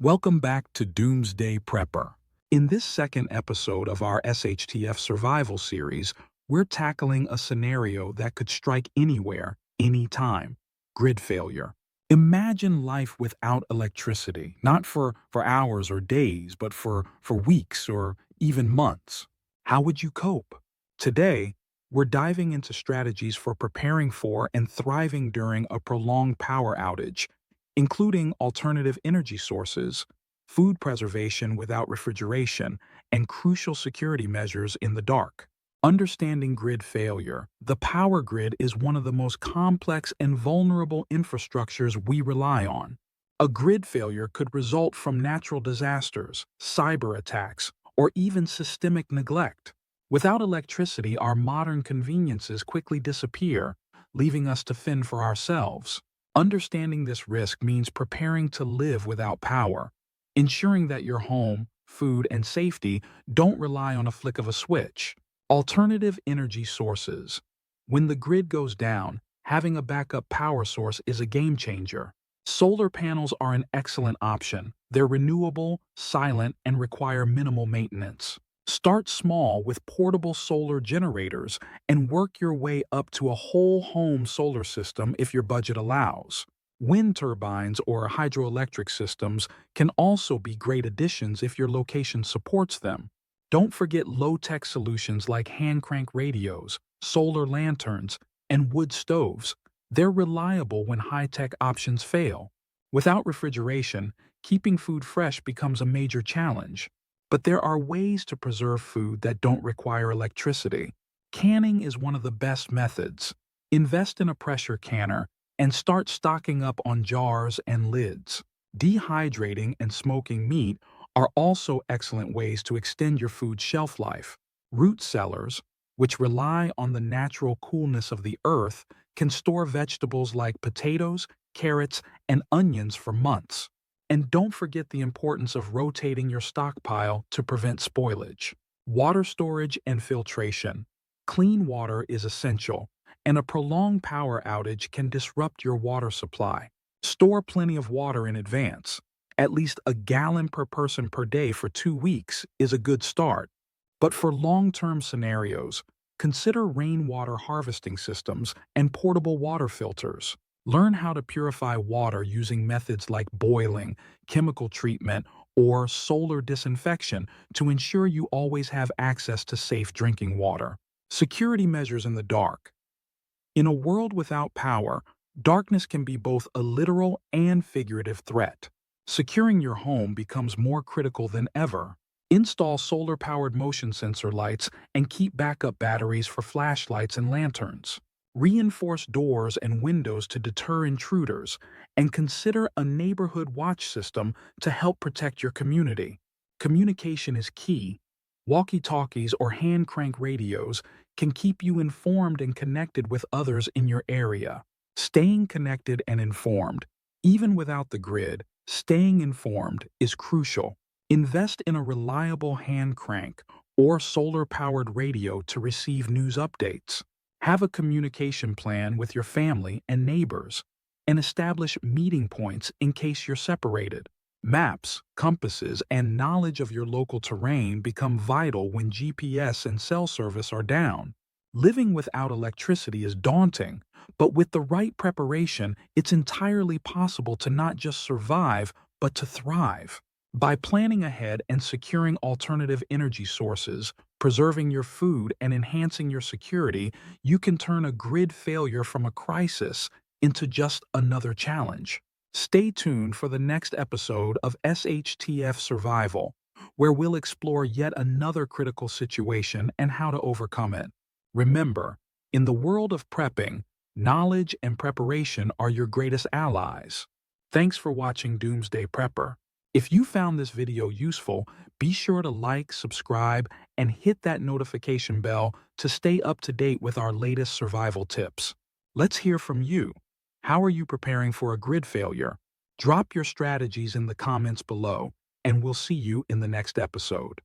Welcome back to Doomsday-Prepper. In this second episode of our SHTF Survival series, we're tackling a scenario that could strike anywhere, anytime: grid failure. Imagine life without electricity, not for hours or days, but for weeks or even months. How would you cope? Today, we're diving into strategies for preparing for and thriving during a prolonged power outage, including alternative energy sources, food preservation without refrigeration, and crucial security measures in the dark. Understanding grid failure. The power grid is one of the most complex and vulnerable infrastructures we rely on. A grid failure could result from natural disasters, cyber attacks, or even systemic neglect. Without electricity, our modern conveniences quickly disappear, leaving us to fend for ourselves. Understanding this risk means preparing to live without power, ensuring that your home, food, and safety don't rely on a flick of a switch. Alternative energy sources. When the grid goes down, having a backup power source is a game changer. Solar panels are an excellent option. They're renewable, silent, and require minimal maintenance. Start small with portable solar generators and work your way up to a whole home solar system if your budget allows. Wind turbines or hydroelectric systems can also be great additions if your location supports them. Don't forget low-tech solutions like hand-crank radios, solar lanterns, and wood stoves. They're reliable when high-tech options fail. Without refrigeration, keeping food fresh becomes a major challenge. But there are ways to preserve food that don't require electricity. Canning is one of the best methods. Invest in a pressure canner and start stocking up on jars and lids. Dehydrating and smoking meat are also excellent ways to extend your food's shelf life. Root cellars, which rely on the natural coolness of the earth, can store vegetables like potatoes, carrots, and onions for months. And don't forget the importance of rotating your stockpile to prevent spoilage. Water storage and filtration. Clean water is essential, and a prolonged power outage can disrupt your water supply. Store plenty of water in advance. At least a gallon per person per day for 2 weeks is a good start. But for long-term scenarios, consider rainwater harvesting systems and portable water filters. Learn how to purify water using methods like boiling, chemical treatment, or solar disinfection to ensure you always have access to safe drinking water. Security measures in the dark. In a world without power, darkness can be both a literal and figurative threat. Securing your home becomes more critical than ever. Install solar-powered motion sensor lights and keep backup batteries for flashlights and lanterns. Reinforce doors and windows to deter intruders, and consider a neighborhood watch system to help protect your community. Communication is key. Walkie-talkies or hand-crank radios can keep you informed and connected with others in your area. Staying connected and informed, even without the grid, staying informed is crucial. Invest in a reliable hand-crank or solar-powered radio to receive news updates. Have a communication plan with your family and neighbors, and establish meeting points in case you're separated. Maps, compasses, and knowledge of your local terrain become vital when GPS and cell service are down. Living without electricity is daunting, but with the right preparation, it's entirely possible to not just survive, but to thrive. By planning ahead and securing alternative energy sources, preserving your food, and enhancing your security, you can turn a grid failure from a crisis into just another challenge. Stay tuned for the next episode of SHTF Survival, where we'll explore yet another critical situation and how to overcome it. Remember, in the world of prepping, knowledge and preparation are your greatest allies. Thanks for watching Doomsday-Prepper. If you found this video useful, be sure to like, subscribe, and hit that notification bell to stay up to date with our latest survival tips. Let's hear from you. How are you preparing for a grid failure? Drop your strategies in the comments below, and we'll see you in the next episode.